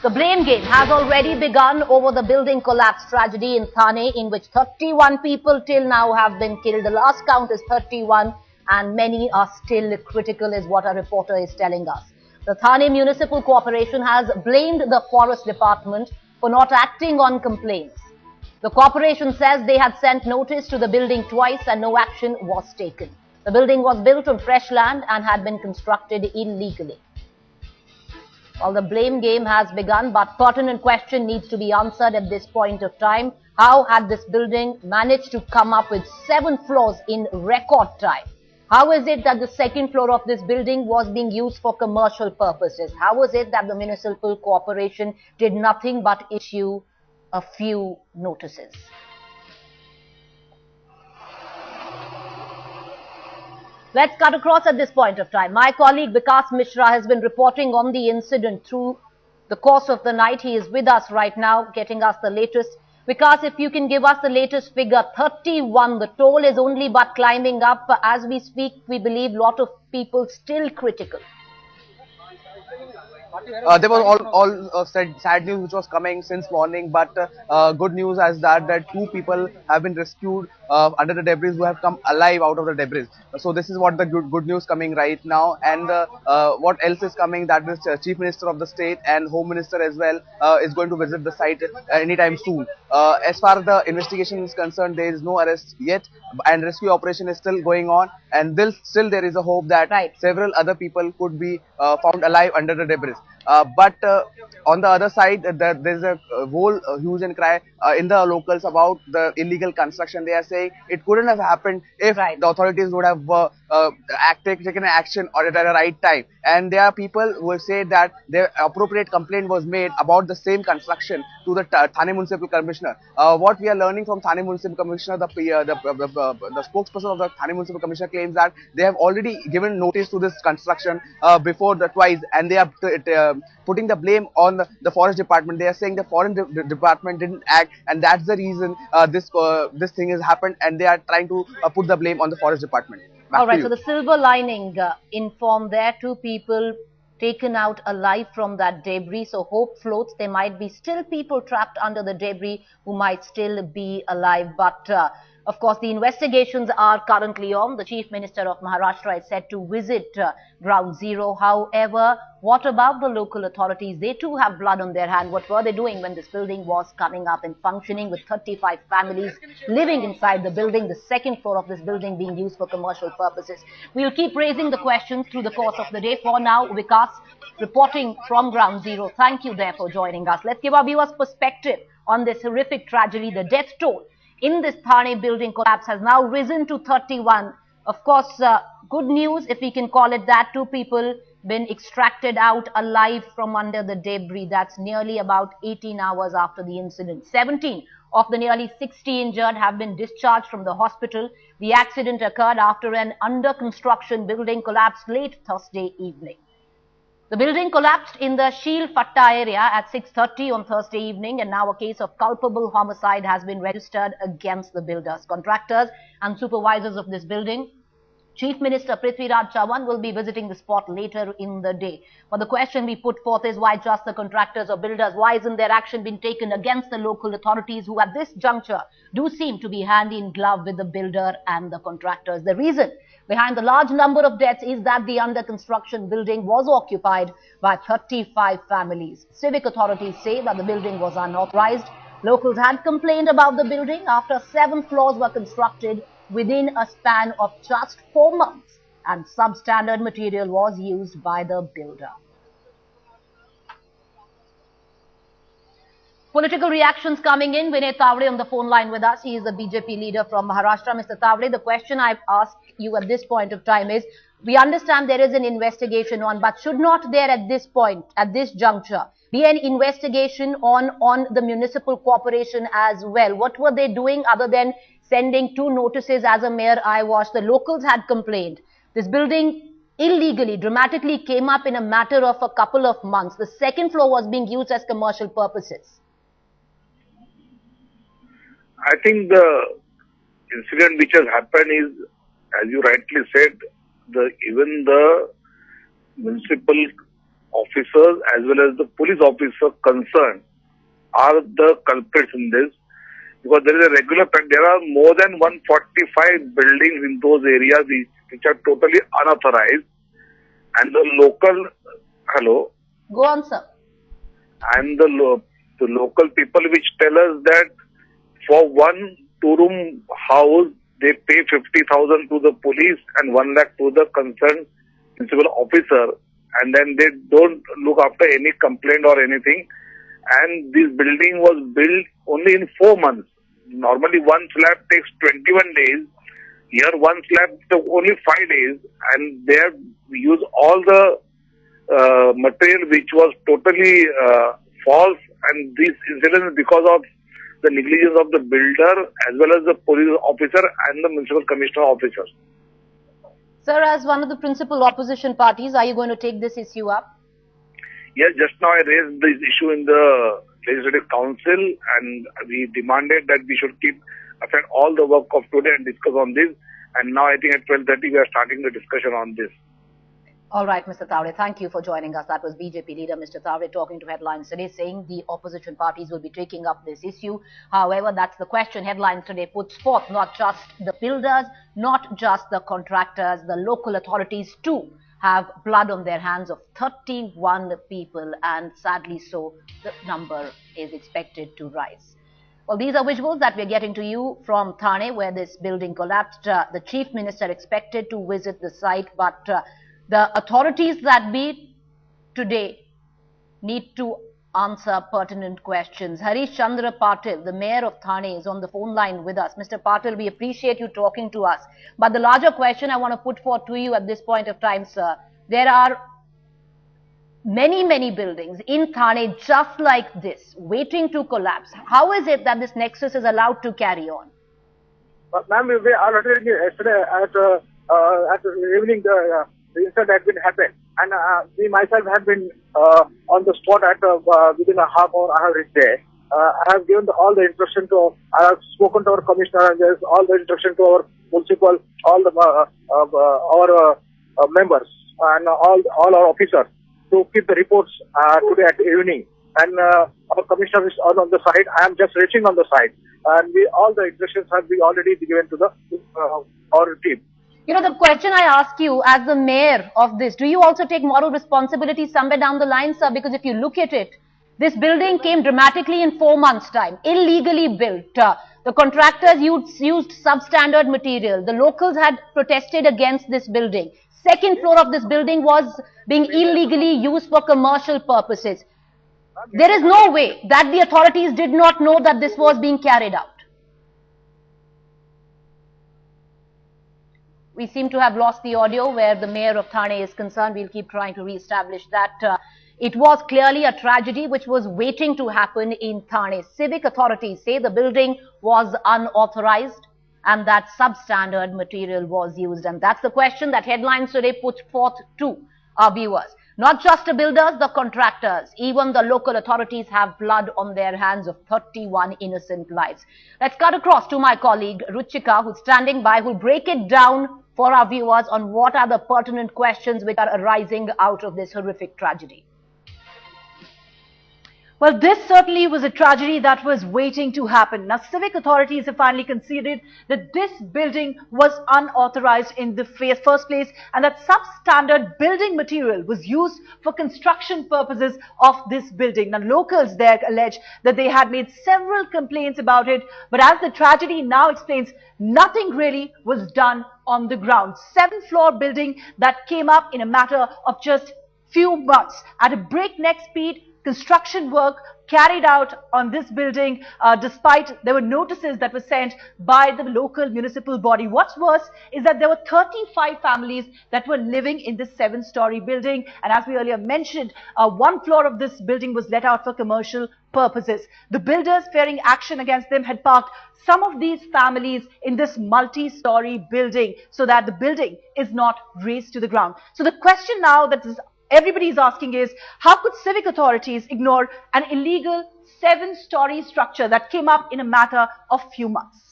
The blame game has already begun over the building collapse tragedy in Thane, in which 31 people till now have been killed. The last count is 31 and many are still critical, is what a reporter is telling us. The Thane Municipal Corporation has blamed the Forest Department for not acting on complaints. The corporation says they had sent notice to the building twice and no action was taken. The building was built on fresh land and had been constructed illegally. Well, the blame game has begun, but pertinent question needs to be answered at this point of time. How had this building managed to come up with 7 floors in record time? How is it that the second floor of this building was being used for commercial purposes? How was it that the municipal corporation did nothing but issue a few notices? Let's cut across at this point of time. My colleague Vikas Mishra has been reporting on the incident through the course of the night. He is with us right now, getting us the latest. Vikas, if you can give us the latest figure, 31. The toll is only but climbing up. As we speak, we believe a lot of people still critical. There was all sad news which was coming since morning, but good news is that 2 people have been rescued under the debris, who have come alive out of the debris. So this is what the good news coming right now. And what else is coming, that this Chief Minister of the state and Home Minister as well is going to visit the site anytime soon. As far as the investigation is concerned, there is no arrest yet, and rescue operation is still going on, and still there is a hope that several other people could be found alive under the debris. But on the other side, there is a whole hue and cry in the locals about the illegal construction. They are saying it couldn't have happened if the authorities would have taken action or at the right time. And there are people who say that the appropriate complaint was made about the same construction to the Thane Municipal Commissioner. What we are learning from Thane Municipal Commissioner, the spokesperson of the Thane Municipal Commissioner claims that they have already given notice to this construction before twice, and they are putting the blame on the Forest Department. They are saying the Forest Department didn't act, and that's the reason this thing has happened, and they are trying to put the blame on the Forest Department. All right, so the silver lining informed there, 2 people taken out alive from that debris. So hope floats. There might be still people trapped under the debris who might still be alive. But of course, the investigations are currently on. The Chief Minister of Maharashtra is said to visit Ground Zero. However, what about the local authorities? They too have blood on their hand. What were they doing when this building was coming up and functioning, with 35 families living inside the building, the second floor of this building being used for commercial purposes? We'll keep raising the questions through the course of the day. For now, Vikas, reporting from Ground Zero. Thank you there for joining us. Let's give our viewers perspective on this horrific tragedy. The death toll in this Thane building collapse has now risen to 31. Of course, good news, if we can call it that. 2 people been extracted out alive from under the debris. That's nearly about 18 hours after the incident. 17 of the nearly 60 injured have been discharged from the hospital. The accident occurred after an under construction building collapsed late Thursday evening. The building collapsed in the Sheel Fatta area at 6:30 on Thursday evening, and now a case of culpable homicide has been registered against the builders, contractors and supervisors of this building. Chief Minister Prithviraj Chavan will be visiting the spot later in the day. But the question we put forth is, why just the contractors or builders? Why isn't there action being taken against the local authorities, who at this juncture do seem to be hand in glove with the builder and the contractors? The reason behind the large number of deaths is that the under construction building was occupied by 35 families. Civic authorities say that the building was unauthorized. Locals had complained about the building after 7 floors were constructed within a span of just 4 months, and substandard material was used by the builder. Political reactions coming in. Vinay Tavre on the phone line with us. He is the BJP leader from Maharashtra. Mr. Tavre, the question I ask you at this point of time is, we understand there is an investigation on, but should not there at this point, at this juncture, be an investigation on the municipal corporation as well? What were they doing other than sending 2 notices as a mere eyewash? The locals had complained. This building illegally, dramatically came up in a matter of a couple of months. The second floor was being used as commercial purposes. I think the incident which has happened is, as you rightly said, even the municipal officers as well as the police officer concerned are the culprits in this, because there is a regular there are more than 145 buildings in those areas which are totally unauthorized, and the local Go on, sir. and the local people which tell us that for one two-room house they pay 50,000 to the police and 1 lakh to the concerned municipal officer, and then they don't look after any complaint or anything. And this building was built only in 4 months. Normally one slab takes 21 days. Here one slab took only 5 days, and they have used all the material which was totally false. And this incident is because of the negligence of the builder as well as the police officer and the municipal commissioner officer. Sir, as one of the principal opposition parties, are you going to take this issue up? Yes, just now I raised this issue in the Legislative Council, and we demanded that we should keep aside all the work of today and discuss on this. And now I think at 12:30 we are starting the discussion on this. All right, Mr. Thane, thank you for joining us. That was BJP leader Mr. Thane talking to Headlines Today, saying the opposition parties will be taking up this issue. However, that's the question Headlines Today puts forth. Not just the builders, not just the contractors, the local authorities too have blood on their hands of 31 people, and sadly so, the number is expected to rise. Well, these are visuals that we're getting to you from Thane, where this building collapsed. The chief minister expected to visit the site, but the authorities that be today need to answer pertinent questions. Harish Chandra Patil, the mayor of Thane, is on the phone line with us. Mr. Patil, we appreciate you talking to us. But the larger question I want to put forth to you at this point of time, sir, there are many buildings in Thane just like this, waiting to collapse. How is it that this nexus is allowed to carry on? Ma'am, we already yesterday at the evening the incident had been happened, and me myself have been on the spot at within a half hour. I have reached there. I have given all the instruction to. I have spoken to our commissioner, and there is all the instruction to our municipal, all the our members and all our officers to keep the reports today at the evening. And our commissioner is on the site. I am just reaching on the site, and all the instructions have been already given to the our team. You know, the question I ask you as the mayor of this, do you also take moral responsibility somewhere down the line, sir? Because if you look at it, this building came dramatically in 4 months' time, illegally built. The contractors used substandard material. The locals had protested against this building. Second floor of this building was being illegally used for commercial purposes. There is no way that the authorities did not know that this was being carried out. We seem to have lost the audio where the mayor of Thane is concerned. We'll keep trying to re-establish that. It was clearly a tragedy which was waiting to happen in Thane. Civic authorities say the building was unauthorized and that substandard material was used. And that's the question that Headlines Today puts forth to our viewers. Not just the builders, the contractors, even the local authorities have blood on their hands of 31 innocent lives. Let's cut across to my colleague Ruchika, who's standing by, who'll break it down for our viewers on what are the pertinent questions which are arising out of this horrific tragedy. Well, this certainly was a tragedy that was waiting to happen. Now, civic authorities have finally conceded that this building was unauthorized in the first place, and that substandard building material was used for construction purposes of this building. Now, locals there allege that they had made several complaints about it, but as the tragedy now explains, nothing really was done on the ground. 7th-floor building that came up in a matter of just few months at a breakneck speed. Construction work carried out on this building despite there were notices that were sent by the local municipal body. What's worse is that there were 35 families that were living in this 7-story building, and as we earlier mentioned, one floor of this building was let out for commercial purposes. The builders, fearing action against them, had parked some of these families in this multi-story building so that the building is not razed to the ground. So the question now that everybody is asking is, how could civic authorities ignore an illegal 7-story structure that came up in a matter of few months?